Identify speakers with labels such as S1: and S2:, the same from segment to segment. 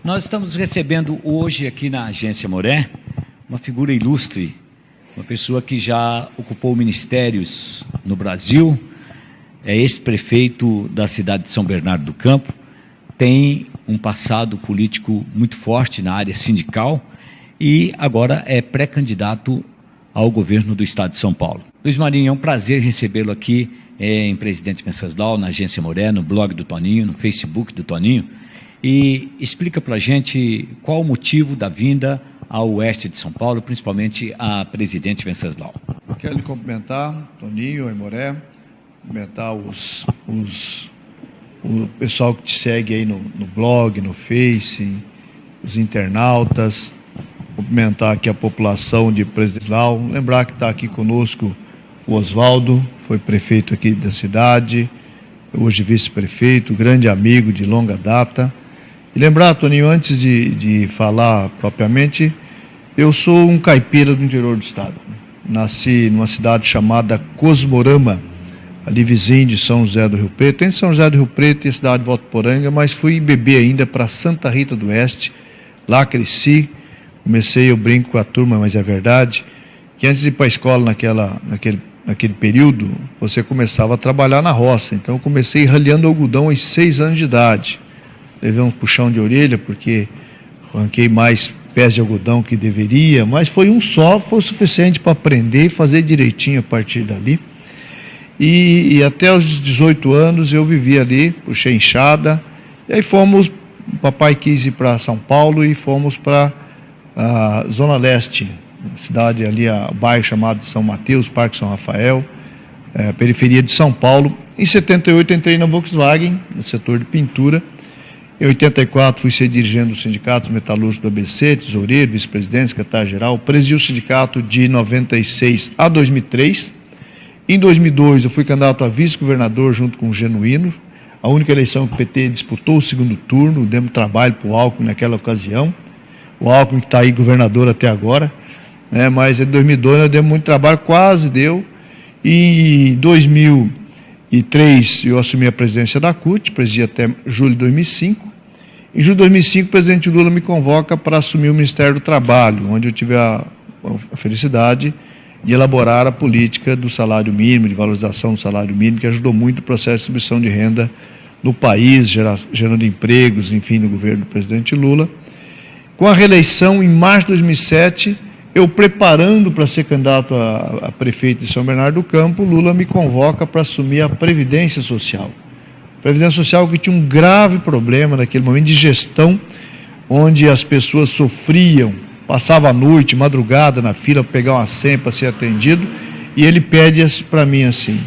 S1: Nós estamos recebendo hoje aqui na Agência Moré uma figura ilustre, uma pessoa que já ocupou ministérios no Brasil, é ex-prefeito da cidade de São Bernardo do Campo, tem um passado político muito forte na área sindical e agora é pré-candidato ao governo do estado de São Paulo. Luiz Marinho, é um prazer recebê-lo aqui em Presidente Venceslau, na Agência Moré, no blog do Toninho, no Facebook do Toninho, e explica para a gente qual o motivo da vinda ao oeste de São Paulo, principalmente a Presidente Venceslau.
S2: Quero lhe cumprimentar, Toninho, Aimoré, cumprimentar o pessoal que te segue aí no blog, no Face, os internautas, cumprimentar aqui a população de Presidente Venceslau, lembrar que está aqui conosco o Oswaldo, foi prefeito aqui da cidade, hoje vice-prefeito, grande amigo de longa data. E lembrar, Toninho, antes de falar propriamente, eu sou um caipira do interior do estado. Nasci numa cidade chamada Cosmorama, ali vizinho de São José do Rio Preto. Tem São José do Rio Preto e a cidade de Votuporanga, mas fui bebê ainda para Santa Rita do Oeste. Lá cresci, comecei, eu brinco com a turma, mas é verdade, que antes de ir para a escola naquele período, você começava a trabalhar na roça. Então eu comecei ralhando algodão aos 6 anos de idade. Levei um puxão de orelha porque arranquei mais pés de algodão que deveria, mas foi um só, foi o suficiente para aprender e fazer direitinho a partir dali. E até os 18 anos eu vivi ali, puxei enxada, e aí fomos, o papai quis ir para São Paulo e fomos para a Zona Leste, cidade ali, o bairro chamado de São Mateus, Parque São Rafael, periferia de São Paulo. Em 78 entrei na Volkswagen, no setor de pintura. Em 84 fui ser dirigente dos sindicatos metalúrgicos do ABC, tesoureiro, vice-presidente, secretário-geral. Presidi o sindicato de 96 a 2003. Em 2002 eu fui candidato a vice-governador junto com o Genuíno. A única eleição que o PT disputou o segundo turno, demos trabalho para o Alckmin naquela ocasião. O Alckmin que está aí governador até agora, né? Mas em 2002 nós demos muito trabalho, quase deu. E em 2003 eu assumi a presidência da CUT, presidi até julho de 2005. Em julho de 2005 o presidente Lula me convoca para assumir o Ministério do Trabalho, onde eu tive a felicidade de elaborar a política do salário mínimo, de valorização do salário mínimo, que ajudou muito o processo de distribuição de renda no país, gerando empregos, enfim, no governo do presidente Lula. Com a reeleição em março de 2007, eu preparando para ser candidato a prefeito de São Bernardo do Campo, Lula me convoca para assumir a Previdência Social. Previdência Social que tinha um grave problema naquele momento de gestão, onde as pessoas sofriam, passavam a noite, madrugada na fila para pegar uma senha para ser atendido, e ele pede para mim assim,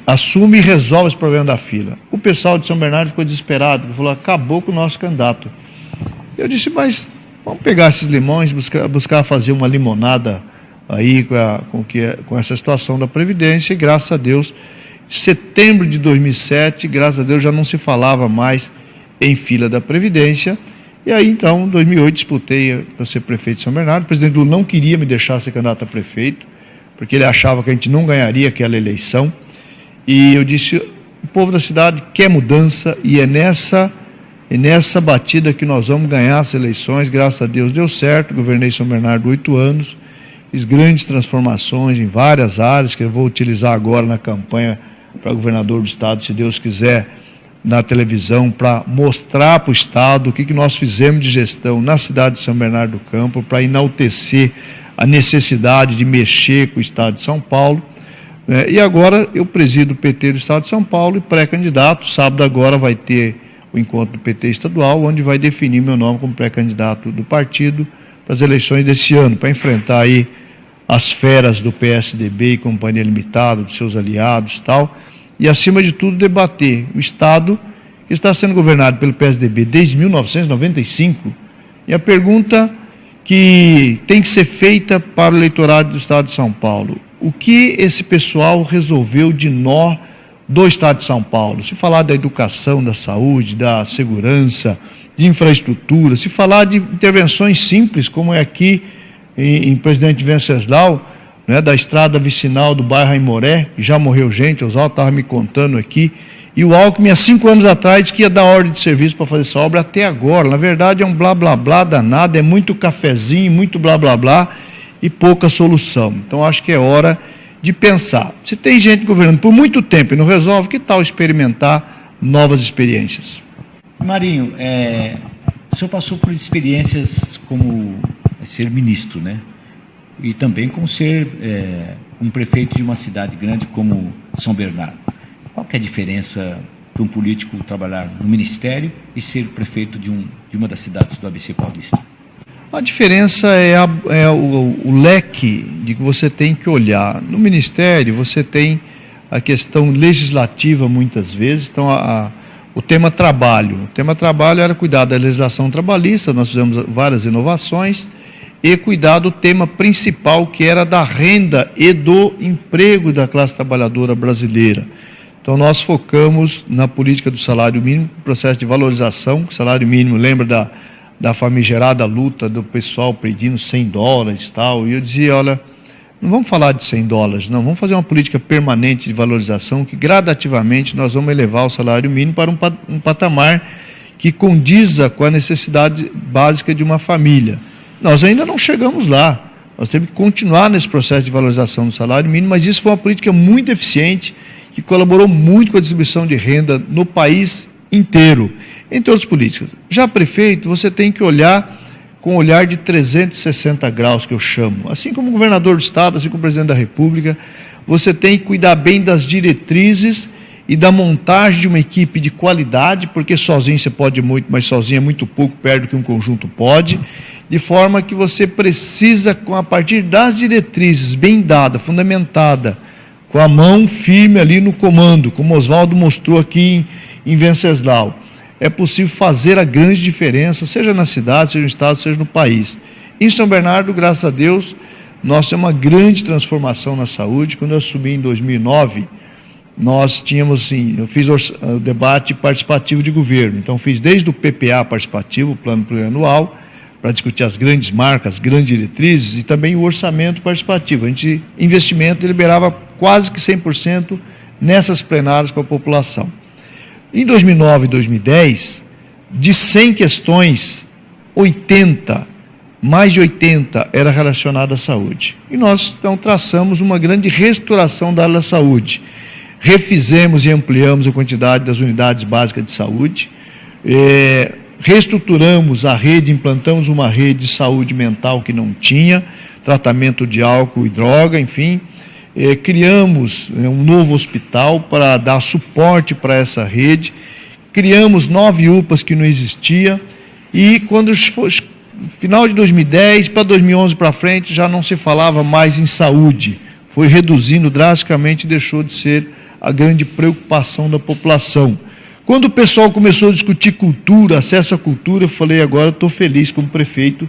S2: assume e resolve esse problema da fila. O pessoal de São Bernardo ficou desesperado, falou, acabou com o nosso candidato. Eu disse, mas vamos pegar esses limões, buscar fazer uma limonada aí com essa situação da Previdência, e graças a Deus, em setembro de 2007, graças a Deus já não se falava mais em fila da Previdência, e aí então, em 2008, disputei para ser prefeito de São Bernardo. O presidente Lula não queria me deixar ser candidato a prefeito, porque ele achava que a gente não ganharia aquela eleição, e eu disse, o povo da cidade quer mudança, e é nessa batida que nós vamos ganhar as eleições. Graças a Deus deu certo, governei São Bernardo 8 anos, fiz grandes transformações em várias áreas, que eu vou utilizar agora na campanha para governador do estado, se Deus quiser, na televisão, para mostrar para o estado o que nós fizemos de gestão na cidade de São Bernardo do Campo, para enaltecer a necessidade de mexer com o estado de São Paulo. E agora eu presido o PT do estado de São Paulo e pré-candidato. Sábado agora vai ter o encontro do PT estadual, onde vai definir meu nome como pré-candidato do partido para as eleições desse ano, para enfrentar aí as feras do PSDB e Companhia Limitada, dos seus aliados e tal, e acima de tudo debater o Estado que está sendo governado pelo PSDB desde 1995, e a pergunta que tem que ser feita para o eleitorado do Estado de São Paulo, o que esse pessoal resolveu de nó do Estado de São Paulo? Se falar da educação, da saúde, da segurança, de infraestrutura, se falar de intervenções simples, como é aqui em Presidente Venceslau, né, da estrada vicinal do bairro Aimoré, já morreu gente, o Oswaldo estava me contando aqui, E o Alckmin, há 5 anos atrás, disse que ia dar ordem de serviço para fazer essa obra até agora. Na verdade, é um blá, blá, blá danado, é muito cafezinho, muito blá, blá, blá e pouca solução. Então, acho que é hora de pensar. Se tem gente governando por muito tempo e não resolve, que tal experimentar novas experiências?
S1: Marinho, o senhor passou por experiências como ser ministro, né? E também como ser um prefeito de uma cidade grande como São Bernardo. Qual que é a diferença para um político trabalhar no ministério e ser prefeito de uma das cidades do ABC Paulista?
S2: A diferença é o leque de que você tem que olhar. No ministério, você tem a questão legislativa muitas vezes, então o tema trabalho. O tema trabalho era cuidar da legislação trabalhista, nós fizemos várias inovações, e cuidar do tema principal, que era da renda e do emprego da classe trabalhadora brasileira. Então, nós focamos na política do salário mínimo, processo de valorização. O salário mínimo, lembra da famigerada luta do pessoal pedindo $100 e tal, e eu dizia, olha, não vamos falar de $100, não, vamos fazer uma política permanente de valorização, que gradativamente nós vamos elevar o salário mínimo para um patamar que condiza com a necessidade básica de uma família. Nós ainda não chegamos lá, nós temos que continuar nesse processo de valorização do salário mínimo, mas isso foi uma política muito eficiente, que colaborou muito com a distribuição de renda no país inteiro, entre outras políticas. Já prefeito, você tem que olhar com um olhar de 360 graus, que eu chamo. Assim como governador do estado, assim como presidente da República, você tem que cuidar bem das diretrizes e da montagem de uma equipe de qualidade, porque sozinho você pode muito, mas sozinho é muito pouco, perto do que um conjunto pode, de forma que você precisa, a partir das diretrizes bem dada, fundamentada, com a mão firme ali no comando, como Oswaldo mostrou aqui em Venceslau, é possível fazer a grande diferença, seja na cidade, seja no estado, seja no país. Em São Bernardo, graças a Deus, nós temos uma grande transformação na saúde. Quando eu assumi em 2009, nós tínhamos, assim, eu fiz o debate participativo de governo, então fiz desde o PPA participativo, o Plano Plurianual, para discutir as grandes marcas, as grandes diretrizes, e também o orçamento participativo. A gente, investimento, deliberava quase que 100% nessas plenárias com a população. Em 2009 e 2010, de 100 questões, mais de 80 era relacionada à saúde. E nós, então, traçamos uma grande restauração da área da saúde. Refizemos e ampliamos a quantidade das unidades básicas de saúde, reestruturamos a rede, implantamos uma rede de saúde mental que não tinha, tratamento de álcool e droga, enfim, criamos um novo hospital para dar suporte para essa rede, criamos 9 UPAs que não existia, e quando foi final de 2010, para 2011 para frente, já não se falava mais em saúde, foi reduzindo drasticamente e deixou de ser a grande preocupação da população. Quando o pessoal começou a discutir cultura, acesso à cultura, eu falei, agora estou feliz como prefeito,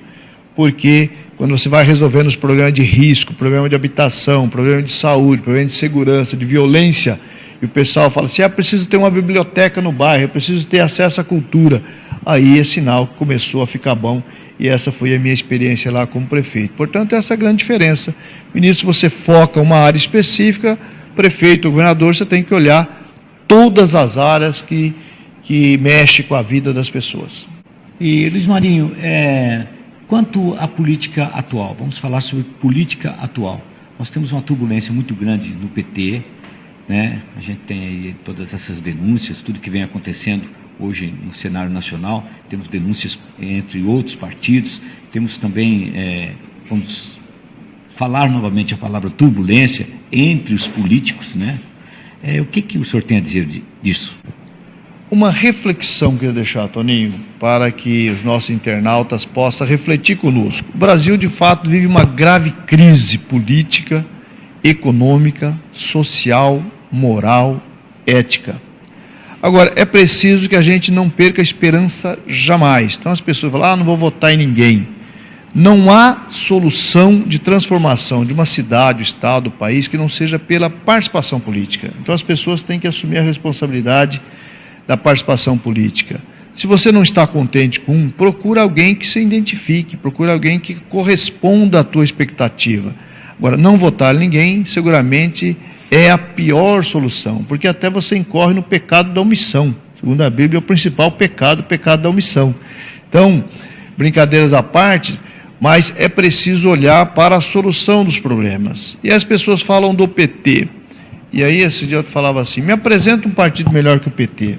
S2: porque quando você vai resolvendo os problemas de risco, problema de habitação, problema de saúde, problema de segurança, de violência, e o pessoal fala assim, é preciso ter uma biblioteca no bairro, é preciso ter acesso à cultura. Aí é sinal que começou a ficar bom, e essa foi a minha experiência lá como prefeito. Portanto, essa é a grande diferença. Ministro, você foca uma área específica, prefeito, governador, você tem que olhar todas as áreas que mexem com a vida das pessoas.
S1: E, Luiz Marinho, quanto à política atual, vamos falar sobre política atual. Nós temos uma turbulência muito grande no PT, né? A gente tem aí todas essas denúncias, tudo que vem acontecendo hoje no cenário nacional, temos denúncias entre outros partidos, temos também, vamos falar novamente a palavra turbulência entre os políticos, né? O que o senhor tem a dizer disso?
S2: Uma reflexão que eu deixar, Toninho, para que os nossos internautas possam refletir conosco. O Brasil, de fato, vive uma grave crise política, econômica, social, moral, ética. Agora, é preciso que a gente não perca a esperança jamais. Então as pessoas falam, não vou votar em ninguém. Não há solução de transformação de uma cidade, do estado, do país, que não seja pela participação política. Então as pessoas têm que assumir a responsabilidade da participação política. Se você não está contente com procura alguém que se identifique, procura alguém que corresponda à tua expectativa. Agora, não votar em ninguém, seguramente é a pior solução, porque até você incorre no pecado da omissão. Segundo a Bíblia, é o principal pecado, o pecado da omissão. Então, brincadeiras à parte, mas é preciso olhar para a solução dos problemas. E as pessoas falam do PT. E aí, esse dia eu falava assim, me apresenta um partido melhor que o PT.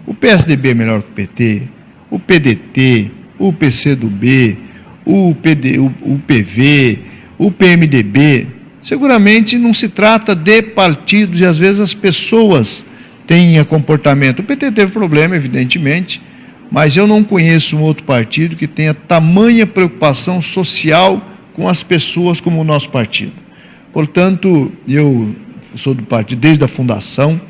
S2: O PSDB é melhor que o PT, o PDT, o PCdoB, o PV, o PMDB. Seguramente não se trata de partidos e às vezes as pessoas têm comportamento. O PT teve problema, evidentemente, mas eu não conheço um outro partido que tenha tamanha preocupação social com as pessoas como o nosso partido. Portanto, eu sou do partido desde a fundação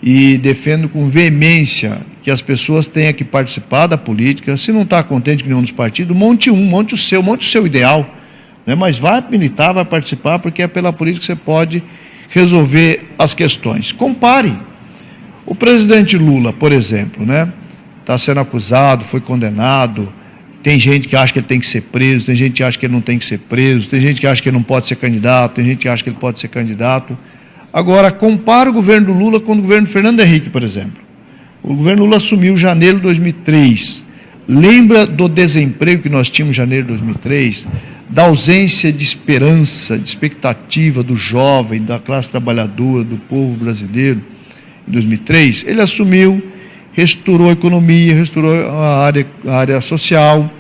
S2: e defendo com veemência que as pessoas tenham que participar da política. Se não está contente com nenhum dos partidos, monte o seu ideal, né? Mas vai militar, vai participar, porque é pela política que você pode resolver as questões. Compare. O presidente Lula, por exemplo, né? Está sendo acusado, foi condenado, tem gente que acha que ele tem que ser preso, tem gente que acha que ele não tem que ser preso, tem gente que acha que ele não pode ser candidato, tem gente que acha que ele pode ser candidato. Agora, compara o governo do Lula com o governo do Fernando Henrique, por exemplo. O governo Lula assumiu em janeiro de 2003. Lembra do desemprego que nós tínhamos em janeiro de 2003? Da ausência de esperança, de expectativa do jovem, da classe trabalhadora, do povo brasileiro, em 2003? Ele assumiu, restaurou a economia, restaurou a área social,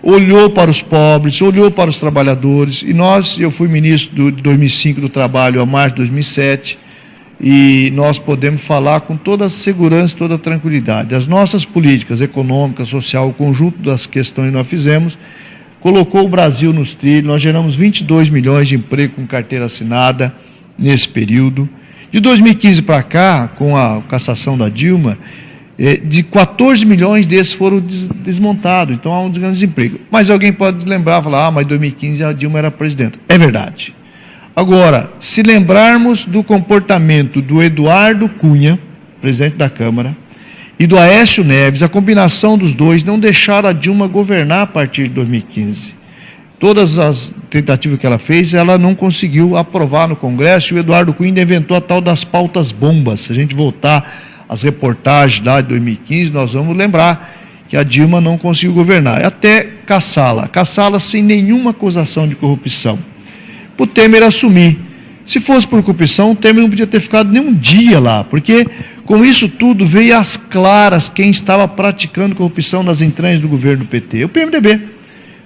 S2: olhou para os pobres, olhou para os trabalhadores, e eu fui ministro de 2005 do Trabalho a março de 2007, e nós podemos falar com toda a segurança, toda a tranquilidade. As nossas políticas econômicas, social, o conjunto das questões que nós fizemos, colocou o Brasil nos trilhos. Nós geramos 22 milhões de emprego com carteira assinada nesse período. De 2015 para cá, com a cassação da Dilma, de 14 milhões desses foram desmontados, então há um grande desemprego. Mas alguém pode lembrar, falar, mas em 2015 a Dilma era presidenta. É verdade. Agora, se lembrarmos do comportamento do Eduardo Cunha, presidente da Câmara, e do Aécio Neves, a combinação dos dois não deixaram a Dilma governar a partir de 2015. Todas as tentativas que ela fez, ela não conseguiu aprovar no Congresso, e o Eduardo Cunha inventou a tal das pautas bombas. Se a gente voltar as reportagens lá de 2015, nós vamos lembrar que a Dilma não conseguiu governar, até caçá-la sem nenhuma acusação de corrupção. Para o Temer assumir. Se fosse por corrupção, o Temer não podia ter ficado nem um dia lá, porque com isso tudo veio às claras quem estava praticando corrupção nas entranhas do governo do PT, o PMDB.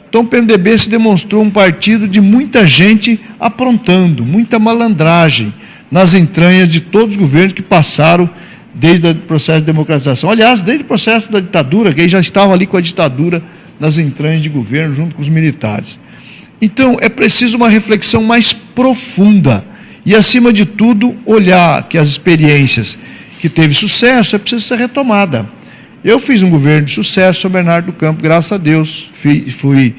S2: Então o PMDB se demonstrou um partido de muita gente aprontando, muita malandragem nas entranhas de todos os governos que passaram desde o processo de democratização. Aliás, desde o processo da ditadura, que ele já estava ali com a ditadura nas entranhas de governo, junto com os militares. Então, é preciso uma reflexão mais profunda e, acima de tudo, olhar que as experiências que teve sucesso é preciso ser retomada. Eu fiz um governo de sucesso, São Bernardo do Campo, graças a Deus. Fui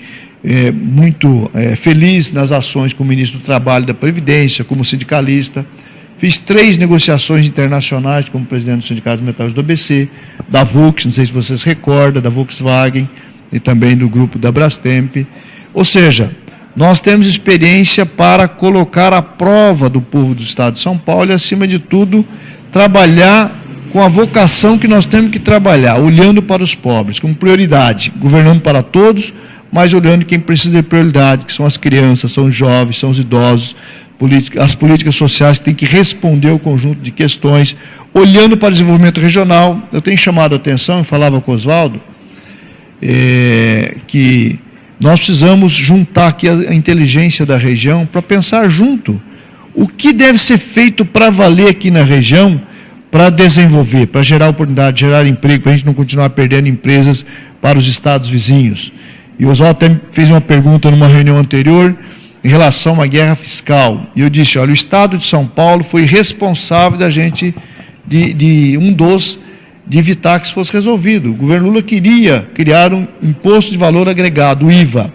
S2: muito feliz nas ações como ministro do Trabalho e da Previdência, como sindicalista. Fiz 3 negociações internacionais como presidente do Sindicato dos Metais do ABC, da Volks, não sei se vocês recordam, da Volkswagen e também do grupo da Brastemp. Ou seja, nós temos experiência para colocar à prova do povo do Estado de São Paulo e, acima de tudo, trabalhar com a vocação que nós temos que trabalhar, olhando para os pobres, como prioridade, governando para todos, mas olhando quem precisa de prioridade, que são as crianças, são os jovens, são os idosos. As políticas sociais têm que responder ao conjunto de questões, olhando para o desenvolvimento regional. Eu tenho chamado a atenção, e falava com o Oswaldo, que nós precisamos juntar aqui a inteligência da região para pensar junto o que deve ser feito para valer aqui na região, para desenvolver, para gerar oportunidade, gerar emprego, para a gente não continuar perdendo empresas para os estados vizinhos. E o Oswaldo até fez uma pergunta numa reunião anterior, em relação a uma guerra fiscal, e eu disse, olha, o Estado de São Paulo foi responsável da gente, de evitar que isso fosse resolvido. O governo Lula queria criar um imposto de valor agregado, o IVA,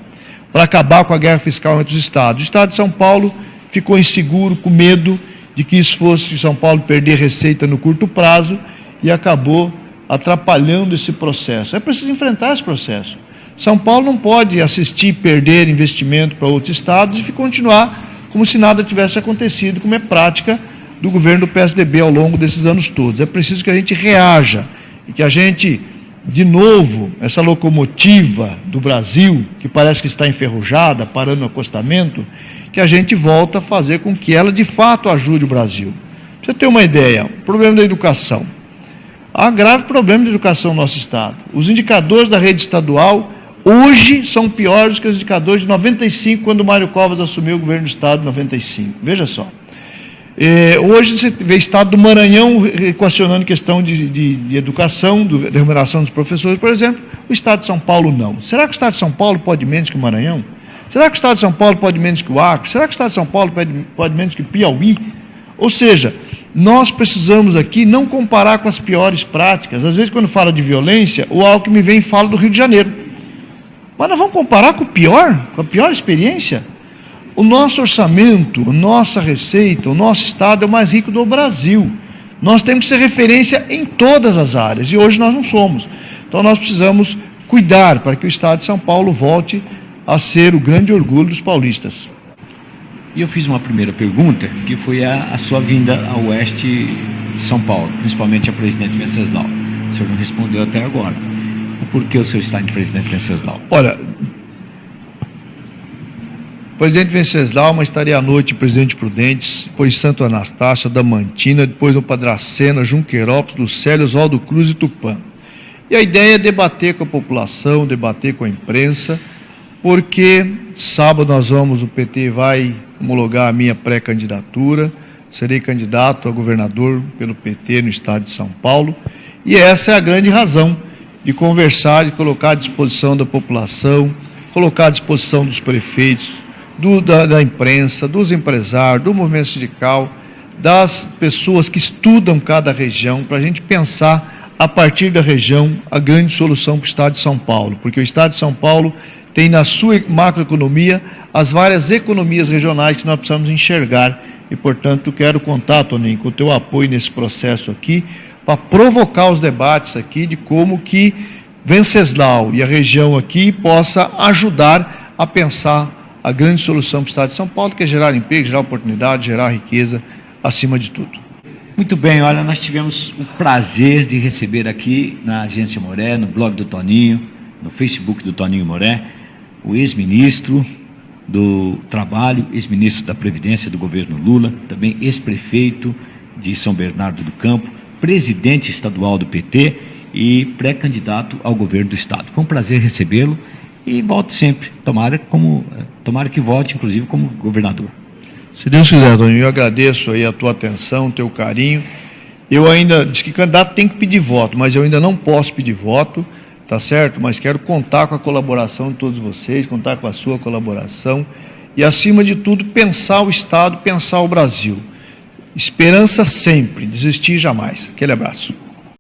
S2: para acabar com a guerra fiscal entre os estados. O Estado de São Paulo ficou inseguro, com medo de que isso fosse São Paulo perder receita no curto prazo, e acabou atrapalhando esse processo. É preciso enfrentar esse processo. São Paulo não pode assistir e perder investimento para outros estados e continuar como se nada tivesse acontecido, como é prática do governo do PSDB ao longo desses anos todos. É preciso que a gente reaja e que a gente, de novo, essa locomotiva do Brasil, que parece que está enferrujada, parando no acostamento, que a gente volta a fazer com que ela, de fato, ajude o Brasil. Pra você ter uma ideia, o problema da educação. Há grave problema de educação no nosso Estado. Os indicadores da rede estadual, hoje, são piores que os indicadores de 95, quando o Mário Covas assumiu o governo do Estado em 95. Veja só. Hoje você vê o Estado do Maranhão equacionando questão de educação, da remuneração dos professores, por exemplo. O Estado de São Paulo não. Será que o Estado de São Paulo pode menos que o Maranhão? Será que o Estado de São Paulo pode menos que o Acre? Será que o Estado de São Paulo pode menos que o Piauí? Ou seja, nós precisamos aqui não comparar com as piores práticas. Às vezes, quando fala de violência, o Alckmin vem e fala do Rio de Janeiro. Mas nós vamos comparar com o pior, com a pior experiência? O nosso orçamento, a nossa receita, o nosso Estado é o mais rico do Brasil. Nós temos que ser referência em todas as áreas, e hoje nós não somos. Então nós precisamos cuidar para que o Estado de São Paulo volte a ser o grande orgulho dos paulistas.
S1: E eu fiz uma primeira pergunta, que foi a sua vinda ao oeste de São Paulo, principalmente a Presidente Venceslau. O senhor não respondeu até agora. Por que o senhor está em Presidente Venceslau?
S2: Olha, Presidente Venceslau, mas estarei à noite em Presidente Prudentes, depois Santo Anastácio, Adamantina, depois no Padracena, Junquerópolis, Lucélia, Oswaldo Cruz e Tupã. E a ideia é debater com a população, debater com a imprensa, porque sábado o PT vai homologar a minha pré-candidatura, serei candidato a governador pelo PT no estado de São Paulo, e essa é a grande razão de conversar, de colocar à disposição da população, colocar à disposição dos prefeitos, da imprensa, dos empresários, do movimento sindical, das pessoas que estudam cada região, para a gente pensar, a partir da região, a grande solução para o estado de São Paulo, porque o estado de São Paulo tem na sua macroeconomia as várias economias regionais que nós precisamos enxergar, e, portanto, quero contar, Toninho, com o teu apoio nesse processo aqui, para provocar os debates aqui de como que Venceslau e a região aqui possa ajudar a pensar a grande solução para o estado de São Paulo, que é gerar emprego, gerar oportunidade, gerar riqueza, acima de tudo.
S1: Muito bem, olha, nós tivemos o prazer de receber aqui na Agência Moré, no blog do Toninho, no Facebook do Toninho Moré, o ex-ministro do Trabalho, ex-ministro da Previdência do governo Lula, também ex-prefeito de São Bernardo do Campo, presidente estadual do PT e pré-candidato ao governo do estado. Foi um prazer recebê-lo e volte sempre, tomara que volte, inclusive, como governador.
S2: Se Deus quiser, Toninho, eu agradeço aí a tua atenção, o teu carinho. Eu ainda, diz que candidato tem que pedir voto, mas eu ainda não posso pedir voto, tá certo? Mas quero contar com a colaboração de todos vocês, contar com a sua colaboração e, acima de tudo, pensar o Estado, pensar o Brasil. Esperança sempre, desistir jamais. Aquele abraço.